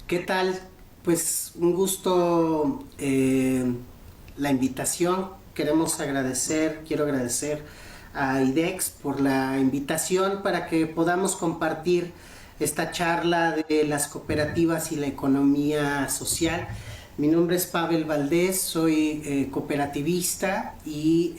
¿Qué tal? Pues un gusto la invitación. Quiero agradecer a IDEX por la invitación para que podamos compartir esta charla de las cooperativas y la economía social. Mi nombre es Pavel Valdés, soy cooperativista y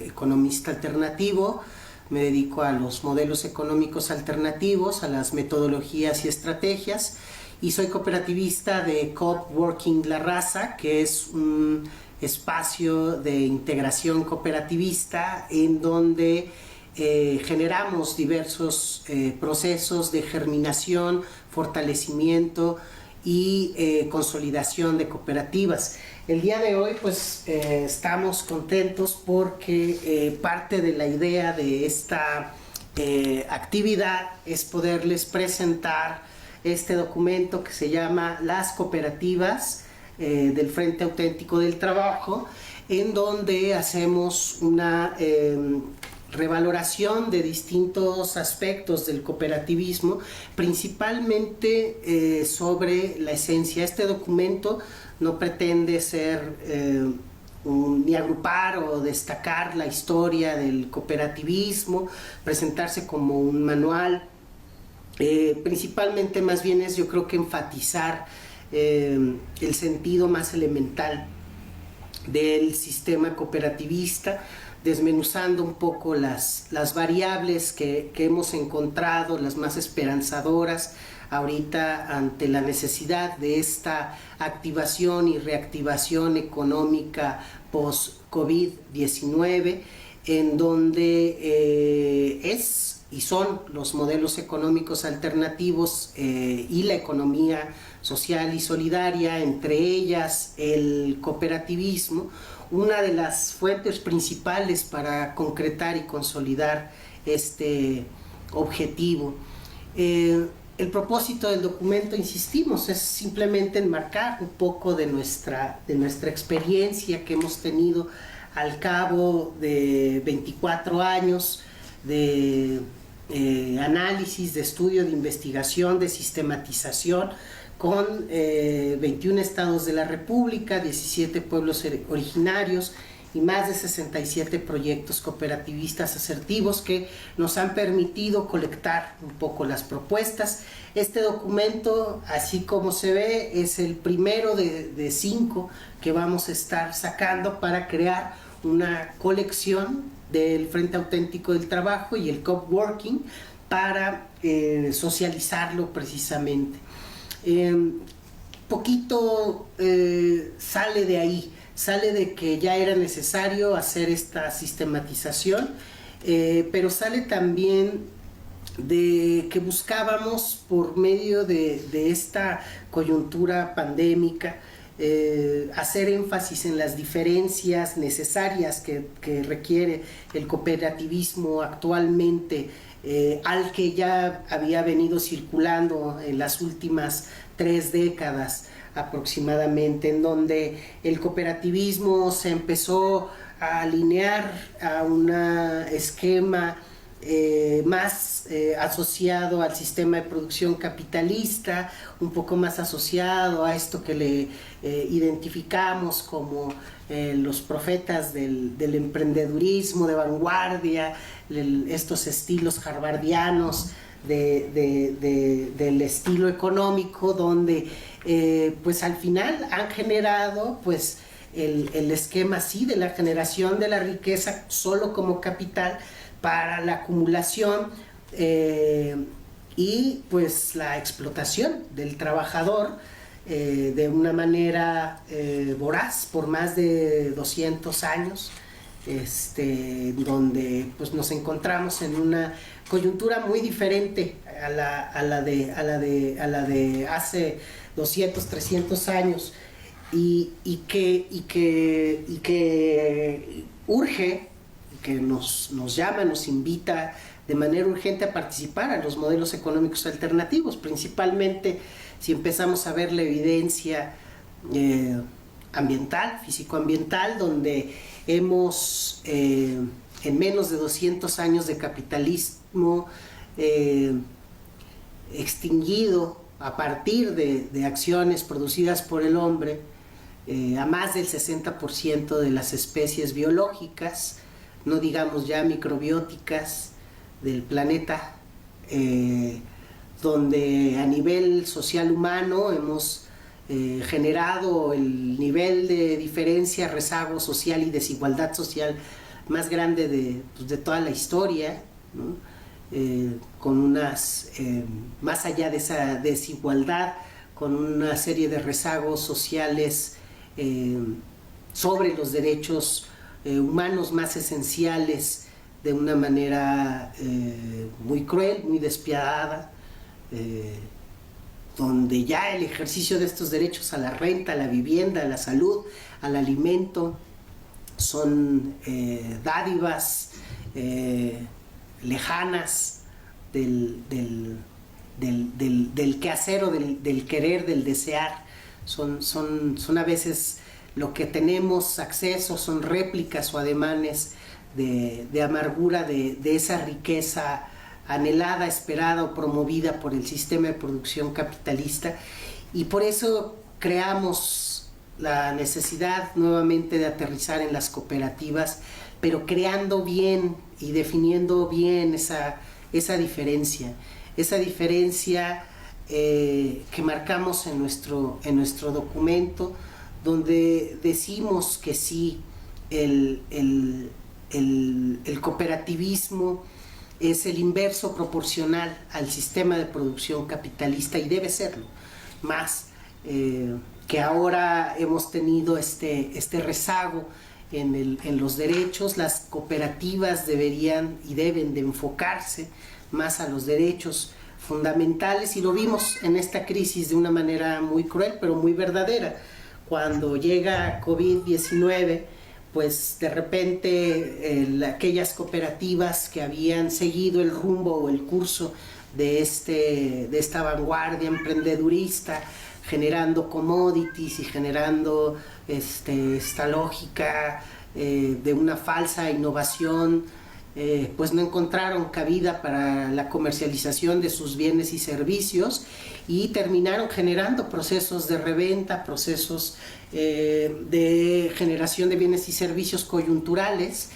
economista alternativo. Me dedico a los modelos económicos alternativos, a las metodologías y estrategias, y soy cooperativista de Coopworking La Raza, que es un espacio de integración cooperativista en donde generamos diversos procesos de germinación, fortalecimiento y consolidación de cooperativas. El día de hoy pues estamos contentos porque parte de la idea de esta actividad es poderles presentar este documento que se llama Las cooperativas del Frente Auténtico del Trabajo, en donde hacemos una revaloración de distintos aspectos del cooperativismo, principalmente sobre la esencia. Este documento no pretende ser ni agrupar o destacar la historia del cooperativismo, presentarse como un manual. Principalmente más bien es, yo creo, que enfatizar el sentido más elemental del sistema cooperativista, desmenuzando un poco las variables que hemos encontrado, las más esperanzadoras ahorita ante la necesidad de esta activación y reactivación económica post-COVID-19, en donde es y son los modelos económicos alternativos y la economía social y solidaria, entre ellas el cooperativismo, una de las fuentes principales para concretar y consolidar este objetivo. El propósito del documento, insistimos, es simplemente enmarcar un poco de nuestra experiencia que hemos tenido al cabo de 24 años de análisis, de estudio, de investigación, de sistematización, con 21 estados de la República, 17 pueblos originarios y más de 67 proyectos cooperativistas asertivos que nos han permitido colectar un poco las propuestas. Este documento, así como se ve, es el primero de 5 que vamos a estar sacando para crear una colección del Frente Auténtico del Trabajo y el Coopworking para socializarlo precisamente. Poquito sale de ahí, sale de que ya era necesario hacer esta sistematización, pero sale también de que buscábamos, por medio de esta coyuntura pandémica, hacer énfasis en las diferencias necesarias que requiere el cooperativismo actualmente, al que ya había venido circulando en las últimas 3 décadas aproximadamente, en donde el cooperativismo se empezó a alinear a un esquema más asociado al sistema de producción capitalista, un poco más asociado a esto que le identificamos como los profetas del emprendedurismo de vanguardia, estos estilos harvardianos del estilo económico, donde pues al final han generado pues el esquema sí de la generación de la riqueza solo como capital para la acumulación y pues la explotación del trabajador de una manera voraz por más de 200 años, donde pues nos encontramos en una coyuntura muy diferente a la de hace 200, 300 años, y que urge, que nos llama, nos invita de manera urgente a participar a los modelos económicos alternativos, principalmente si empezamos a ver la evidencia ambiental, físico-ambiental, donde hemos en menos de 200 años de capitalismo extinguido a partir de acciones producidas por el hombre, a más del 60% de las especies biológicas, no digamos ya microbióticas, del planeta, donde a nivel social humano hemos generado el nivel de diferencia, rezago social y desigualdad social más grande de toda la historia, ¿no? Con unas, más allá de esa desigualdad, con una serie de rezagos sociales sobre los derechos humanos más esenciales, de una manera muy cruel, muy despiadada, donde ya el ejercicio de estos derechos a la renta, a la vivienda, a la salud, al alimento, son dádivas lejanas del quehacer o del querer, del desear. Son a veces lo que tenemos acceso, son réplicas o ademanes de amargura de esa riqueza anhelada, esperada o promovida por el sistema de producción capitalista, y por eso creamos la necesidad nuevamente de aterrizar en las cooperativas, pero creando bien y definiendo bien esa diferencia que marcamos en nuestro documento, donde decimos que sí, el cooperativismo es el inverso proporcional al sistema de producción capitalista, y debe serlo, más que ahora hemos tenido este rezago en los derechos. Las cooperativas deberían y deben de enfocarse más a los derechos fundamentales, y lo vimos en esta crisis de una manera muy cruel pero muy verdadera. Cuando llega COVID-19, pues de repente aquellas cooperativas que habían seguido el rumbo o el curso de esta vanguardia emprendedurista, generando commodities y generando esta lógica de una falsa innovación, pues no encontraron cabida para la comercialización de sus bienes y servicios, y terminaron generando procesos de reventa, procesos de generación de bienes y servicios coyunturales,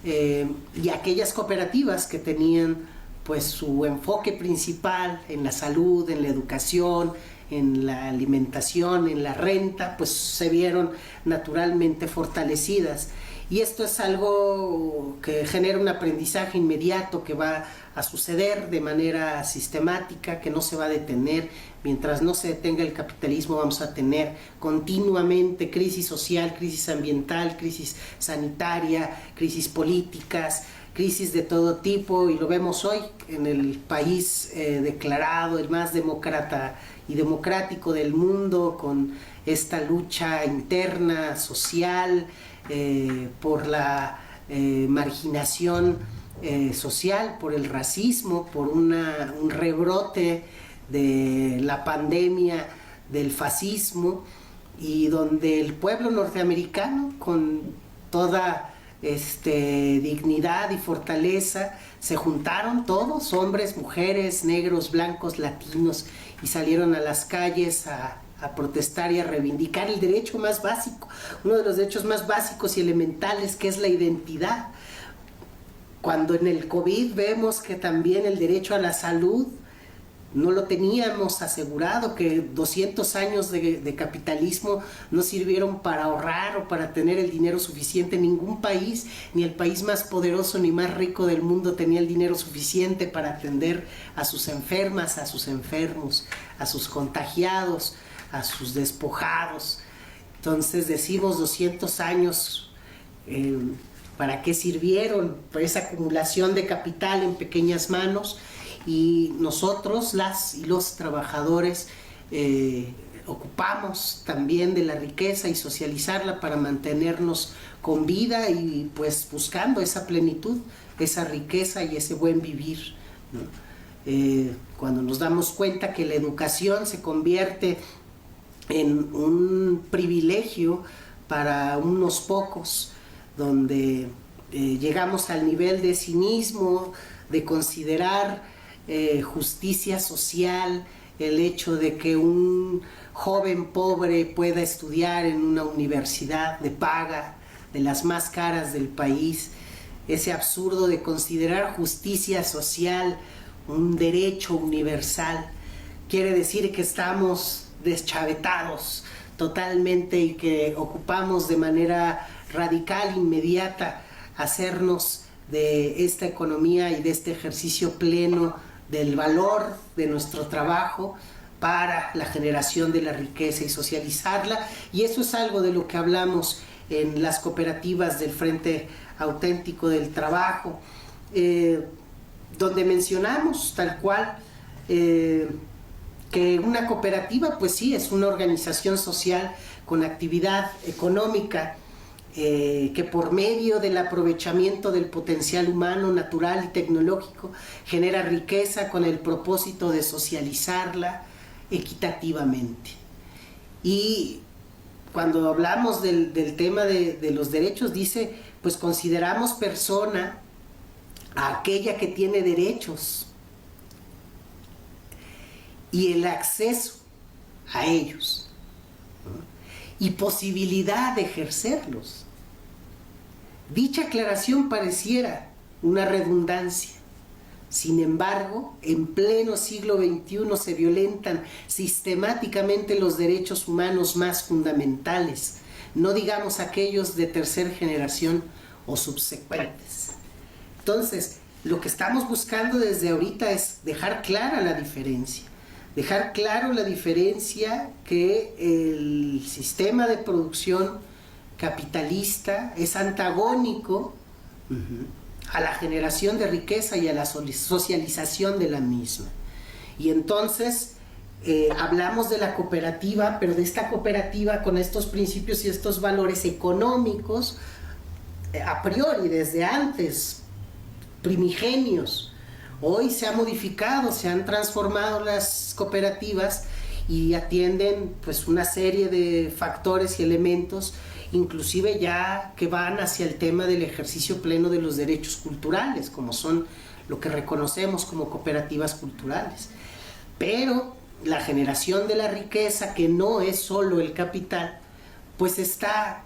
y aquellas cooperativas que tenían pues su enfoque principal en la salud, en la educación, en la alimentación, en la renta, pues se vieron naturalmente fortalecidas. Y esto es algo que genera un aprendizaje inmediato que va a suceder de manera sistemática, que no se va a detener. Mientras no se detenga el capitalismo, vamos a tener continuamente crisis social, crisis ambiental, crisis sanitaria, crisis políticas, crisis de todo tipo, y lo vemos hoy en el país declarado el más demócrata y democrático del mundo, con esta lucha interna, social, por la marginación social, por el racismo, por un rebrote de la pandemia del fascismo, y donde el pueblo norteamericano, con toda dignidad y fortaleza, se juntaron todos, hombres, mujeres, negros, blancos, latinos, y salieron a las calles a protestar y a reivindicar el derecho más básico, uno de los derechos más básicos y elementales, que es la identidad. Cuando en el COVID vemos que también el derecho a la salud no lo teníamos asegurado, que 200 años de capitalismo no sirvieron para ahorrar o para tener el dinero suficiente. Ningún país, ni el país más poderoso ni más rico del mundo, tenía el dinero suficiente para atender a sus enfermas, a sus enfermos, a sus contagiados, a sus despojados. Entonces decimos 200 años, ¿para qué sirvieron? Por esa acumulación de capital en pequeñas manos. Y nosotros, las y los trabajadores, ocupamos también de la riqueza y socializarla para mantenernos con vida, y pues buscando esa plenitud, esa riqueza y ese buen vivir, ¿no? Cuando nos damos cuenta que la educación se convierte en un privilegio para unos pocos, donde llegamos al nivel de cinismo, de considerar justicia social el hecho de que un joven pobre pueda estudiar en una universidad de paga, de las más caras del país, ese absurdo de considerar justicia social un derecho universal, quiere decir que estamos deschavetados totalmente y que ocupamos de manera radical, inmediata, hacernos de esta economía y de este ejercicio pleno del valor de nuestro trabajo para la generación de la riqueza y socializarla. Y eso es algo de lo que hablamos en las cooperativas del Frente Auténtico del Trabajo, donde mencionamos tal cual que una cooperativa, pues sí, es una organización social con actividad económica que por medio del aprovechamiento del potencial humano, natural y tecnológico genera riqueza con el propósito de socializarla equitativamente. Y cuando hablamos del tema de los derechos, dice, pues consideramos persona a aquella que tiene derechos y el acceso a ellos, ¿no? Y posibilidad de ejercerlos. Dicha aclaración pareciera una redundancia. Sin embargo, en pleno siglo XXI se violentan sistemáticamente los derechos humanos más fundamentales, no digamos aquellos de tercera generación o subsecuentes. Entonces, lo que estamos buscando desde ahorita es dejar clara la diferencia. Dejar claro la diferencia que el sistema de producción capitalista es antagónico a la generación de riqueza y a la socialización de la misma. Y entonces hablamos de la cooperativa, pero de esta cooperativa con estos principios y estos valores económicos a priori, desde antes, primigenios. Hoy se ha modificado, se han transformado las cooperativas y atienden pues una serie de factores y elementos, inclusive ya que van hacia el tema del ejercicio pleno de los derechos culturales, como son lo que reconocemos como cooperativas culturales. Pero la generación de la riqueza, que no es solo el capital, pues está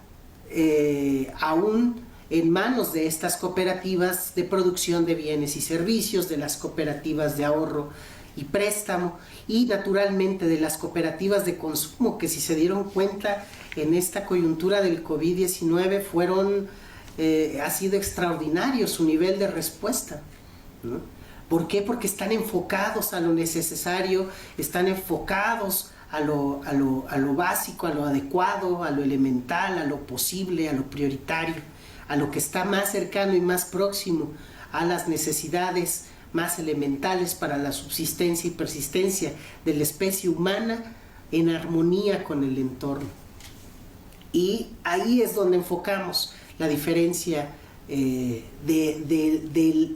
aún en manos de estas cooperativas de producción de bienes y servicios, de las cooperativas de ahorro y préstamo y naturalmente de las cooperativas de consumo, que si se dieron cuenta en esta coyuntura del COVID-19 ha sido extraordinario su nivel de respuesta, ¿no? ¿Por qué? Porque están enfocados a lo necesario, están enfocados a lo básico, a lo adecuado, a lo elemental, a lo posible, a lo prioritario, a lo que está más cercano y más próximo a las necesidades más elementales para la subsistencia y persistencia de la especie humana en armonía con el entorno. Y ahí es donde enfocamos la diferencia de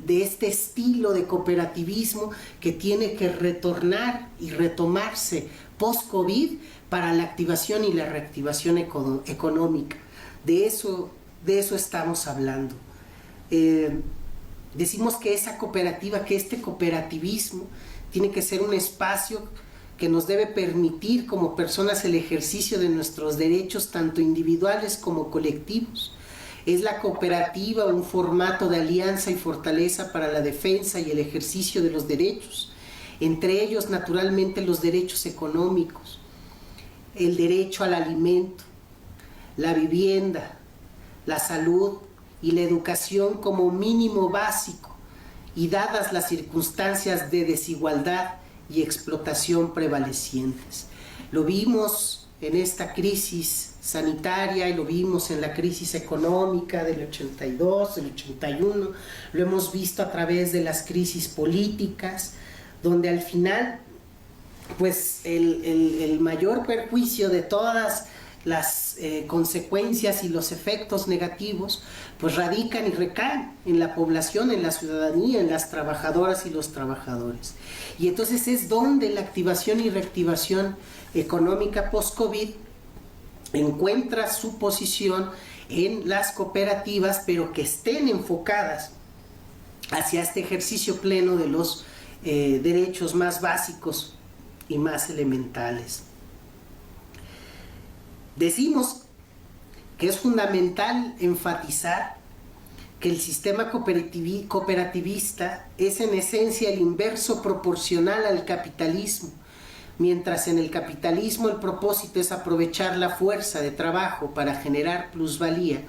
este estilo de cooperativismo que tiene que retornar y retomarse post-COVID para la activación y la reactivación económica. De eso estamos hablando. Decimos que esa cooperativa, que este cooperativismo tiene que ser un espacio que nos debe permitir como personas el ejercicio de nuestros derechos tanto individuales como colectivos. Es la cooperativa un formato de alianza y fortaleza para la defensa y el ejercicio de los derechos, entre ellos naturalmente los derechos económicos, el derecho al alimento, la vivienda, la salud y la educación como mínimo básico, y dadas las circunstancias de desigualdad y explotación prevalecientes. Lo vimos en esta crisis sanitaria y lo vimos en la crisis económica del 82, del 81, lo hemos visto a través de las crisis políticas, donde al final pues el mayor perjuicio de todas las consecuencias y los efectos negativos pues radican y recaen en la población, en la ciudadanía, en las trabajadoras y los trabajadores. Y entonces es donde la activación y reactivación económica post-COVID encuentra su posición en las cooperativas, pero que estén enfocadas hacia este ejercicio pleno de los derechos más básicos y más elementales. Decimos que es fundamental enfatizar que el sistema cooperativista es en esencia el inverso proporcional al capitalismo, mientras en el capitalismo el propósito es aprovechar la fuerza de trabajo para generar plusvalía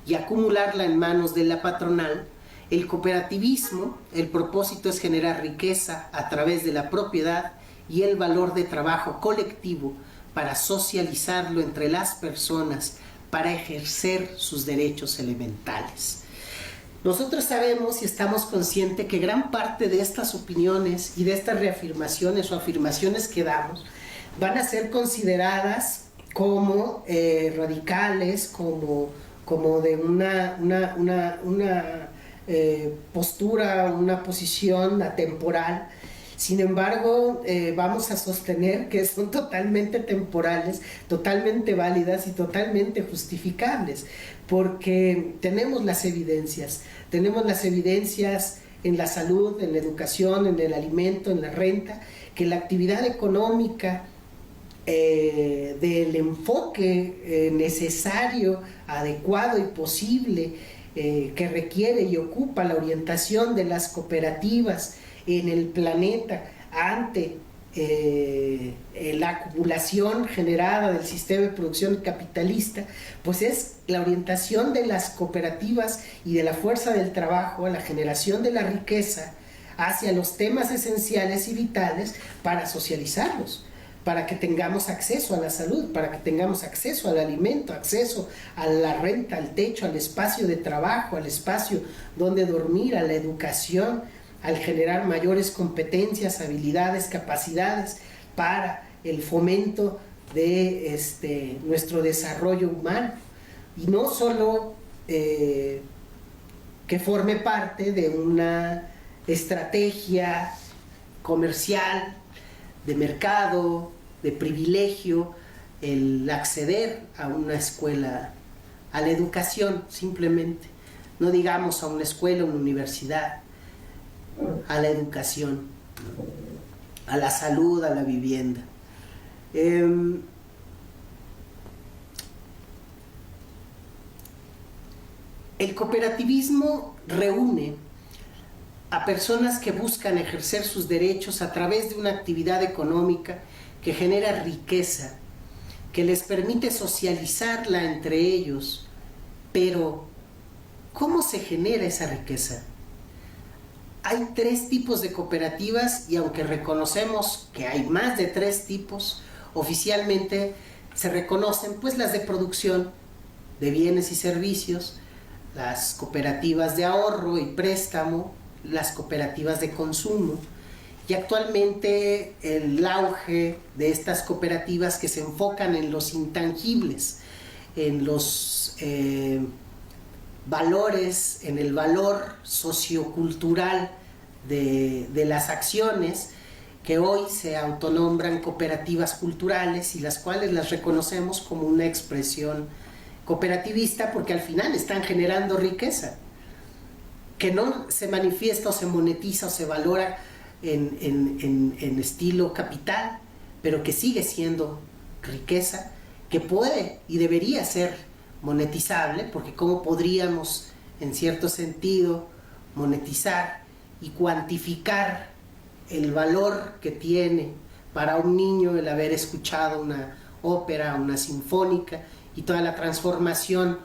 y acumularla en manos de la patronal. El cooperativismo, el propósito es generar riqueza a través de la propiedad y el valor de trabajo colectivo para socializarlo entre las personas, para ejercer sus derechos elementales. Nosotros sabemos y estamos conscientes que gran parte de estas opiniones y de estas reafirmaciones o afirmaciones que damos van a ser consideradas como radicales, como de una postura, una posición atemporal. Sin embargo, vamos a sostener que son totalmente temporales, totalmente válidas y totalmente justificables, porque tenemos las evidencias en la salud, en la educación, en el alimento, en la renta, que la actividad económica del enfoque necesario, adecuado y posible que requiere y ocupa la orientación de las cooperativas en el planeta ante la acumulación generada del sistema de producción capitalista, pues es la orientación de las cooperativas y de la fuerza del trabajo a la generación de la riqueza hacia los temas esenciales y vitales para socializarlos, para que tengamos acceso a la salud, para que tengamos acceso al alimento, acceso a la renta, al techo, al espacio de trabajo, al espacio donde dormir, a la educación, al generar mayores competencias, habilidades, capacidades para el fomento de nuestro desarrollo humano. Y no solo que forme parte de una estrategia comercial, de mercado, de privilegio, el acceder a una escuela, a la educación simplemente, no digamos a una escuela, a una universidad, a la educación, a la salud, a la vivienda. El cooperativismo reúne a personas que buscan ejercer sus derechos a través de una actividad económica que genera riqueza, que les permite socializarla entre ellos. Pero, ¿cómo se genera esa riqueza? Hay 3 tipos de cooperativas y aunque reconocemos que hay más de 3 tipos, oficialmente se reconocen pues las de producción de bienes y servicios, las cooperativas de ahorro y préstamo, las cooperativas de consumo, y actualmente el auge de estas cooperativas que se enfocan en los intangibles, en los valores, en el valor sociocultural de las acciones, que hoy se autonombran cooperativas culturales y las cuales las reconocemos como una expresión cooperativista porque al final están generando riqueza que no se manifiesta o se monetiza o se valora en estilo capital, pero que sigue siendo riqueza, que puede y debería ser monetizable, porque cómo podríamos en cierto sentido monetizar y cuantificar el valor que tiene para un niño el haber escuchado una ópera, una sinfónica y toda la transformación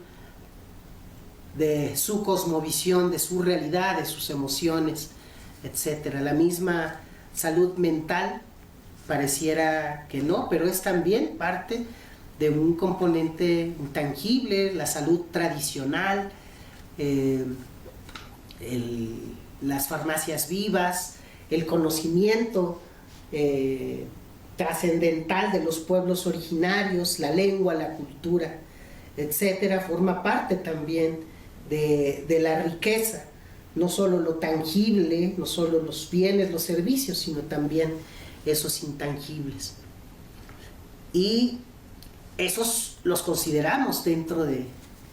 de su cosmovisión, de su realidad, de sus emociones, etc. La misma salud mental pareciera que no, pero es también parte de un componente intangible, la salud tradicional, las farmacias vivas, el conocimiento trascendental de los pueblos originarios, la lengua, la cultura, etcétera, forma parte también de la riqueza, no solo lo tangible, no solo los bienes, los servicios, sino también esos intangibles. Y esos los consideramos dentro de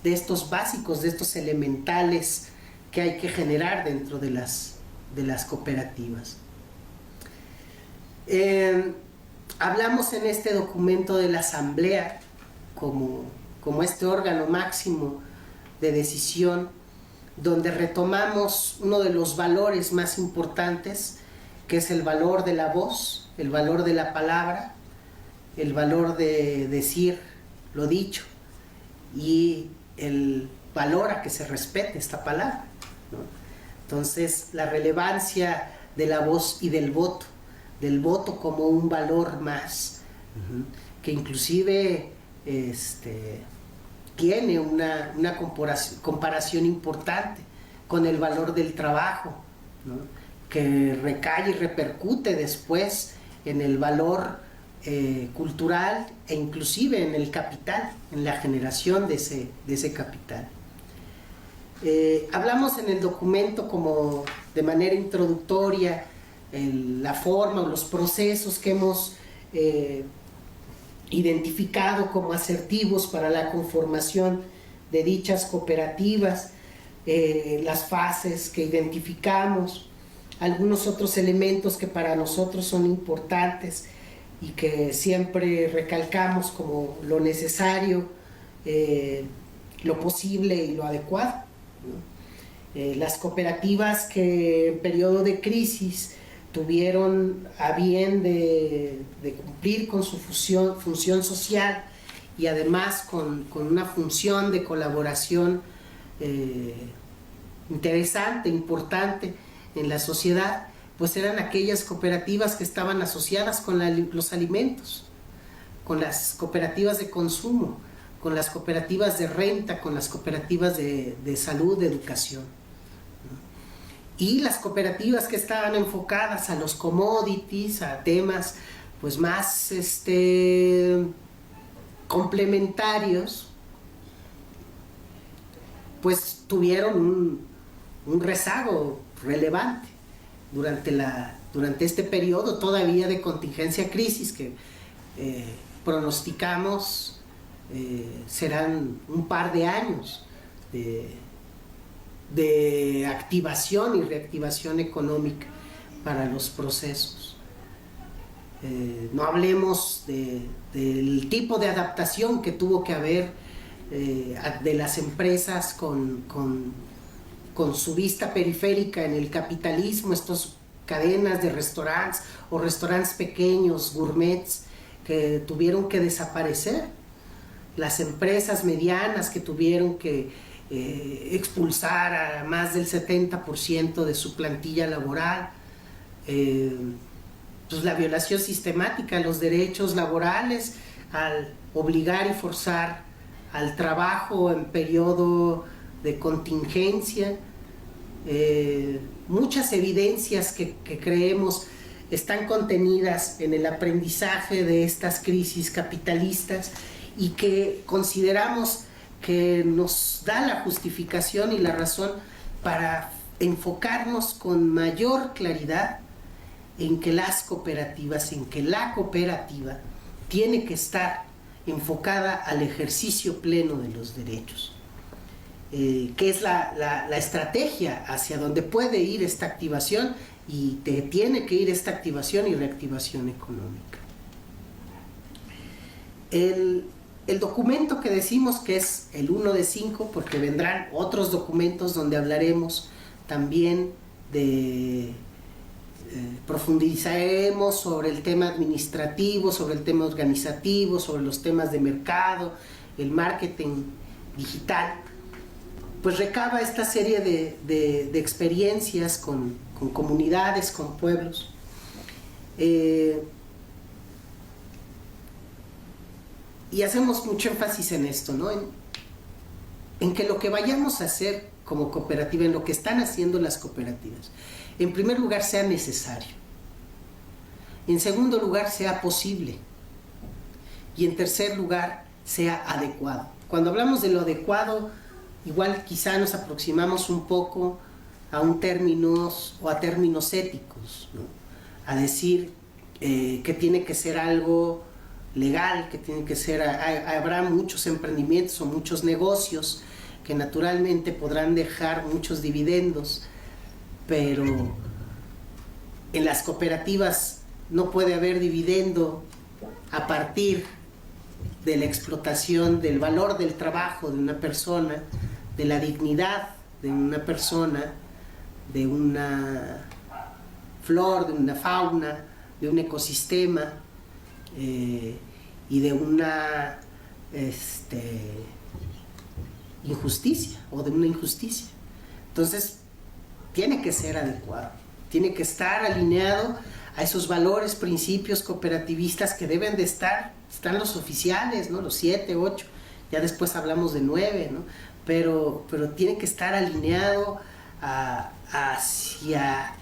estos básicos, de estos elementales que hay que generar dentro de las cooperativas. Hablamos en este documento de la asamblea como este órgano máximo de decisión, donde retomamos uno de los valores más importantes, que es el valor de la voz, el valor de la palabra, el valor de decir lo dicho y el valor a que se respete esta palabra, ¿no? Entonces, la relevancia de la voz y del voto como un valor más, que inclusive tiene una comparación importante con el valor del trabajo, ¿no? Que recae y repercute después en el valor cultural e inclusive en el capital, en la generación de ese capital. Hablamos en el documento como de manera introductoria la forma o los procesos que hemos identificado como asertivos para la conformación de dichas cooperativas, las fases que identificamos, algunos otros elementos que para nosotros son importantes y que siempre recalcamos como lo necesario, lo posible y lo adecuado, ¿no? Las cooperativas que en periodo de crisis tuvieron a bien de cumplir con su función social y además con una función de colaboración interesante, importante en la sociedad, pues eran aquellas cooperativas que estaban asociadas con los alimentos, con las cooperativas de consumo, con las cooperativas de renta, con las cooperativas de salud, de educación, ¿no? Y las cooperativas que estaban enfocadas a los commodities, a temas pues más complementarios, pues tuvieron un rezago relevante durante este periodo todavía de contingencia crisis que pronosticamos serán un par de años de activación y reactivación económica para los procesos. No hablemos del tipo de adaptación que tuvo que haber de las empresas con su vista periférica en el capitalismo, estas cadenas de restaurantes o restaurantes pequeños, gourmets, que tuvieron que desaparecer, las empresas medianas que tuvieron que expulsar a más del 70% de su plantilla laboral, pues la violación sistemática de los derechos laborales al obligar y forzar al trabajo en periodo de contingencia, muchas evidencias que creemos están contenidas en el aprendizaje de estas crisis capitalistas y que consideramos que nos da la justificación y la razón para enfocarnos con mayor claridad en que las cooperativas, en que la cooperativa tiene que estar enfocada al ejercicio pleno de los derechos, que es la estrategia hacia donde puede ir esta activación y tiene que ir esta activación y reactivación económica. El documento que decimos que es el 1 de 5, porque vendrán otros documentos donde hablaremos también profundizaremos sobre el tema administrativo, sobre el tema organizativo, sobre los temas de mercado, el marketing digital, pues recaba esta serie de experiencias con comunidades, con pueblos. Y hacemos mucho énfasis en esto, ¿no? En que lo que vayamos a hacer como cooperativa, en lo que están haciendo las cooperativas, en primer lugar sea necesario, en segundo lugar sea posible y en tercer lugar sea adecuado. Cuando hablamos de lo adecuado, igual quizá nos aproximamos un poco a términos éticos, ¿no? A decir que tiene que ser algo legal, que tiene que ser, habrá muchos emprendimientos o muchos negocios que naturalmente podrán dejar muchos dividendos, pero en las cooperativas no puede haber dividendo a partir de la explotación del valor del trabajo de una persona, de la dignidad de una persona, de una flor, de una fauna, de un ecosistema y de una injusticia o de una injusticia. Entonces, tiene que ser adecuado, tiene que estar alineado a esos valores, principios cooperativistas que deben de estar. Están los oficiales, ¿no? Los 7, 8, ya después hablamos de 9, ¿no? Pero tiene que estar alineado hacia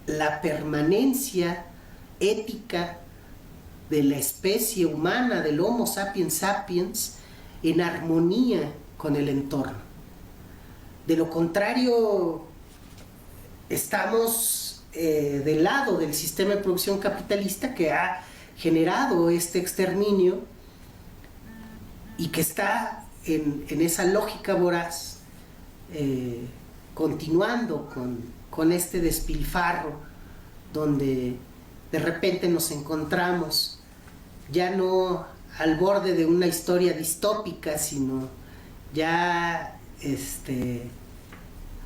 la permanencia ética de la especie humana, del Homo sapiens sapiens, en armonía con el entorno. De lo contrario, estamos del lado del sistema de producción capitalista que ha generado este exterminio y que está en esa lógica voraz, continuando con este despilfarro, donde de repente nos encontramos ya no al borde de una historia distópica, sino ya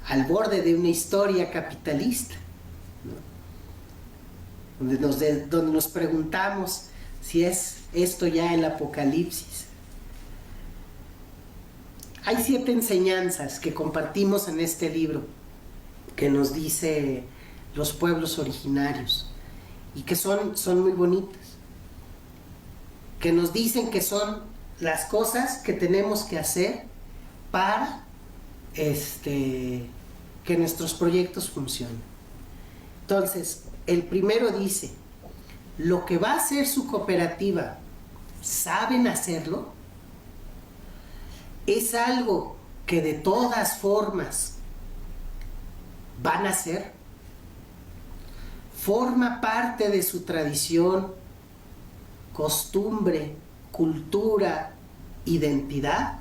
al borde de una historia capitalista, ¿no? Donde nos preguntamos si es esto ya el apocalipsis. Hay 7 enseñanzas que compartimos en este libro que nos dice los pueblos originarios y que son muy bonitas, que nos dicen que son las cosas que tenemos que hacer para que nuestros proyectos funcionen. Entonces, el primero dice: lo que va a hacer su cooperativa, ¿saben hacerlo? ¿Es algo que de todas formas van a hacer? ¿Forma parte de su tradición, costumbre, cultura, identidad?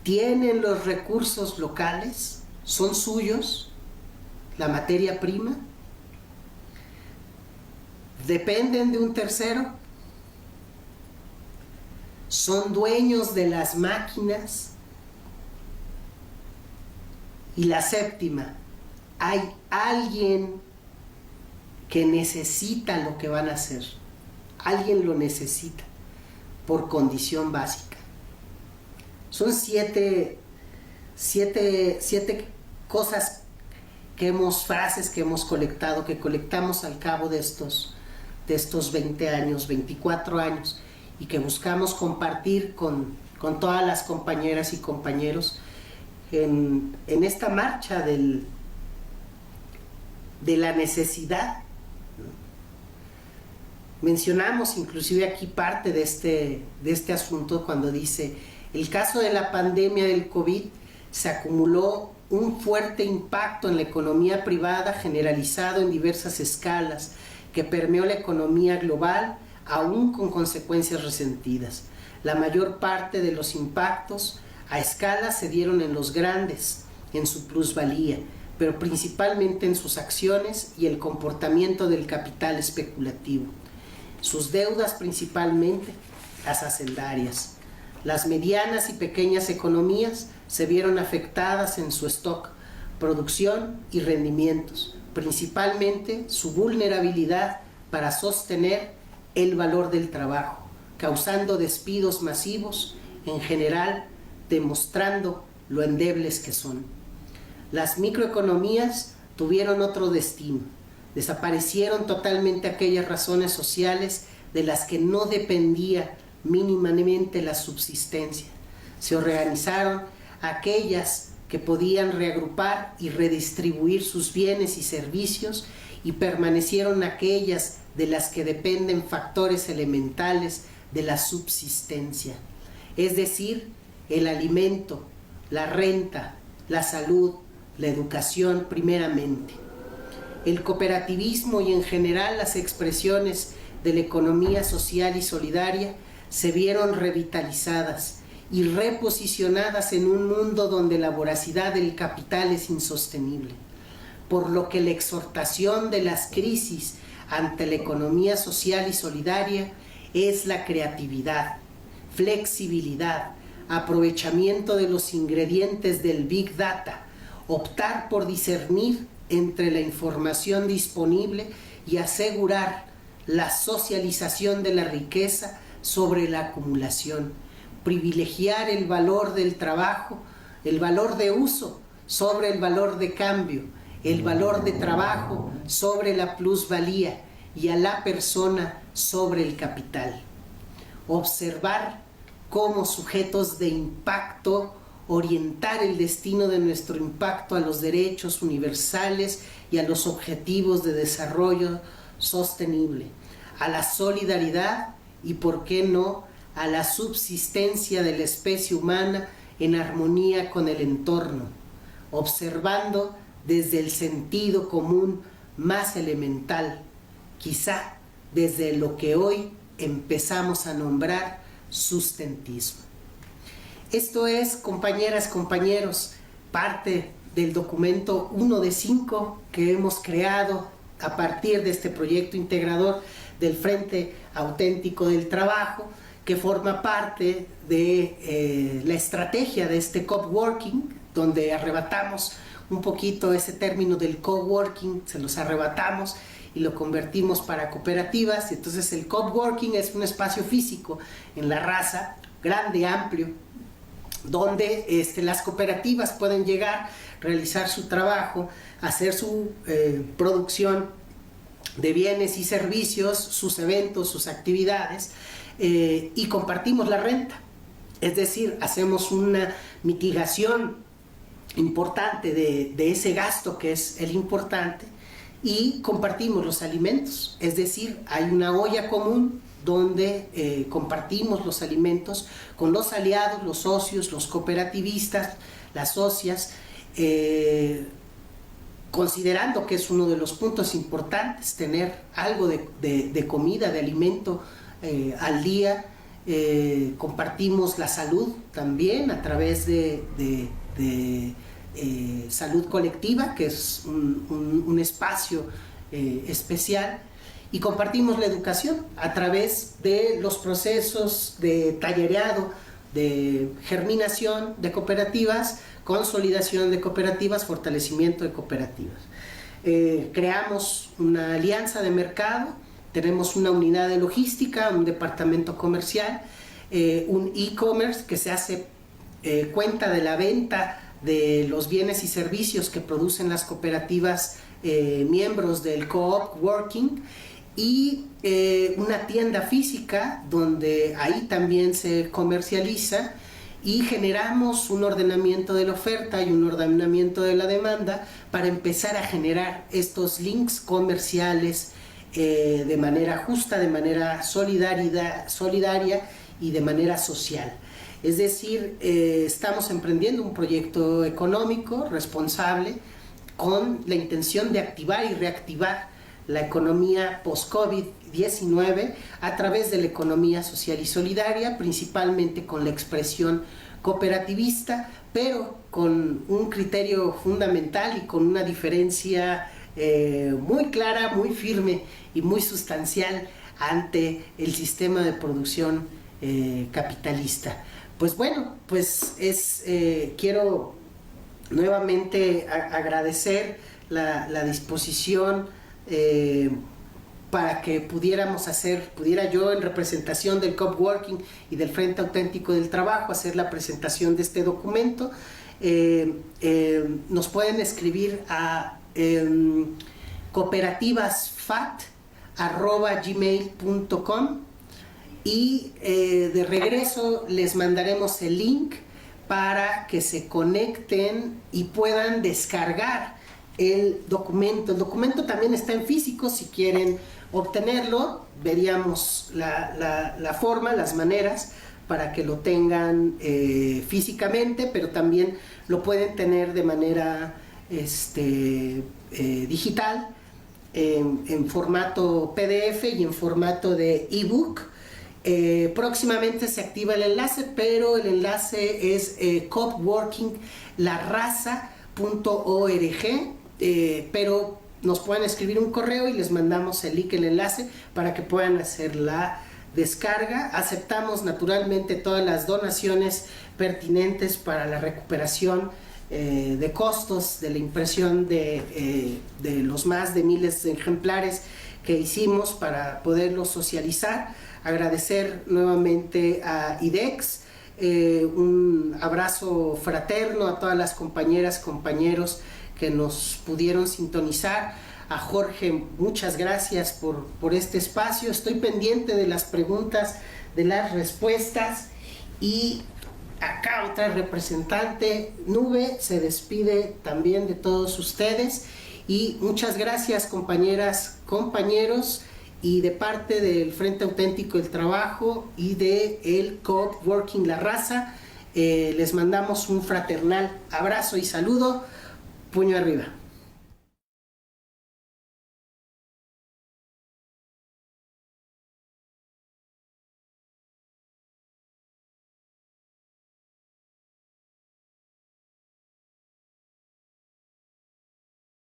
¿Tienen los recursos locales? ¿Son suyos? ¿La materia prima? ¿Dependen de un tercero? ¿Son dueños de las máquinas? Y la séptima: ¿hay alguien que necesita lo que van a hacer? Alguien lo necesita por condición básica. Son 7 cosas frases que hemos colectado, que colectamos al cabo de estos 20 años, 24 años, y que buscamos compartir con todas las compañeras y compañeros en esta marcha de la necesidad. Mencionamos inclusive aquí parte de este asunto cuando dice: el caso de la pandemia del COVID se acumuló un fuerte impacto en la economía privada generalizado en diversas escalas que permeó la economía global, aún con consecuencias resentidas. La mayor parte de los impactos a escala se dieron en los grandes, en su plusvalía, pero principalmente en sus acciones y el comportamiento del capital especulativo. Sus deudas, principalmente las hacendarias. Las medianas y pequeñas economías se vieron afectadas en su stock, producción y rendimientos, principalmente su vulnerabilidad para sostener el valor del trabajo, causando despidos masivos, en general demostrando lo endebles que son. Las microeconomías tuvieron otro destino. Desaparecieron totalmente aquellas razones sociales de las que no dependía mínimamente la subsistencia. Se organizaron aquellas que podían reagrupar y redistribuir sus bienes y servicios, y permanecieron aquellas de las que dependen factores elementales de la subsistencia, es decir, el alimento, la renta, la salud, la educación primeramente. El cooperativismo y en general las expresiones de la economía social y solidaria se vieron revitalizadas y reposicionadas en un mundo donde la voracidad del capital es insostenible, por lo que la exhortación de las crisis ante la economía social y solidaria es la creatividad, flexibilidad, aprovechamiento de los ingredientes del Big Data, optar por discernir entre la información disponible y asegurar la socialización de la riqueza sobre la acumulación, privilegiar el valor del trabajo, el valor de uso sobre el valor de cambio, el valor de trabajo sobre la plusvalía y a la persona sobre el capital. Observar como sujetos de impacto, orientar el destino de nuestro impacto a los derechos universales y a los objetivos de desarrollo sostenible, a la solidaridad y, por qué no, a la subsistencia de la especie humana en armonía con el entorno, observando desde el sentido común más elemental, quizá desde lo que hoy empezamos a nombrar sustentismo. Esto es, compañeras, compañeros, parte del documento 1 de 5 que hemos creado a partir de este proyecto integrador del Frente Auténtico del Trabajo, que forma parte de la estrategia de este coworking, donde arrebatamos un poquito ese término del coworking, se los arrebatamos y lo convertimos para cooperativas. Entonces el coworking es un espacio físico en La Raza, grande, amplio, donde las cooperativas pueden llegar, realizar su trabajo, hacer su producción de bienes y servicios, sus eventos, sus actividades, y compartimos la renta. Es decir, hacemos una mitigación importante de ese gasto que es el importante, y compartimos los alimentos. Es decir, hay una olla común donde compartimos los alimentos con los aliados, los socios, los cooperativistas, las socias, considerando que es uno de los puntos importantes tener algo de comida, de alimento al día. Compartimos la salud también a través de salud colectiva, que es un espacio especial, y compartimos la educación a través de los procesos de tallereado, de germinación de cooperativas, consolidación de cooperativas, fortalecimiento de cooperativas. Creamos una alianza de mercado, tenemos una unidad de logística, un departamento comercial, un e-commerce que se hace cuenta de la venta de los bienes y servicios que producen las cooperativas miembros del Co-op Working, y una tienda física donde ahí también se comercializa, y generamos un ordenamiento de la oferta y un ordenamiento de la demanda para empezar a generar estos links comerciales de manera justa, de manera solidaria y de manera social. Es decir, estamos emprendiendo un proyecto económico responsable con la intención de activar y reactivar la economía post-COVID-19 a través de la economía social y solidaria, principalmente con la expresión cooperativista, pero con un criterio fundamental y con una diferencia muy clara, muy firme y muy sustancial ante el sistema de producción capitalista. Pues bueno, pues quiero nuevamente agradecer la disposición para que pudiera yo en representación del coworking y del Frente Auténtico del Trabajo hacer la presentación de este documento. Nos pueden escribir a cooperativasfat@gmail.com, y de regreso les mandaremos el link para que se conecten y puedan descargar el documento. El documento también está en físico, si quieren obtenerlo, veríamos la forma, las maneras para que lo tengan físicamente, pero también lo pueden tener de manera digital, en formato PDF y en formato de ebook. Próximamente se activa el enlace, pero el enlace es coopworkinglarraza.org, pero nos pueden escribir un correo y les mandamos el link, el enlace para que puedan hacer la descarga. Aceptamos naturalmente todas las donaciones pertinentes para la recuperación de costos de la impresión de los más de miles de ejemplares que hicimos para poderlos socializar. Agradecer nuevamente a IDEX, un abrazo fraterno a todas las compañeras, compañeros que nos pudieron sintonizar. A Jorge, muchas gracias por este espacio. Estoy pendiente de las preguntas, de las respuestas. Y acá otra representante, Nube, se despide también de todos ustedes. Y muchas gracias, compañeras, compañeros, y de parte del Frente Auténtico del Trabajo y de el Coworking La Raza, les mandamos un fraternal abrazo y saludo. Puño arriba.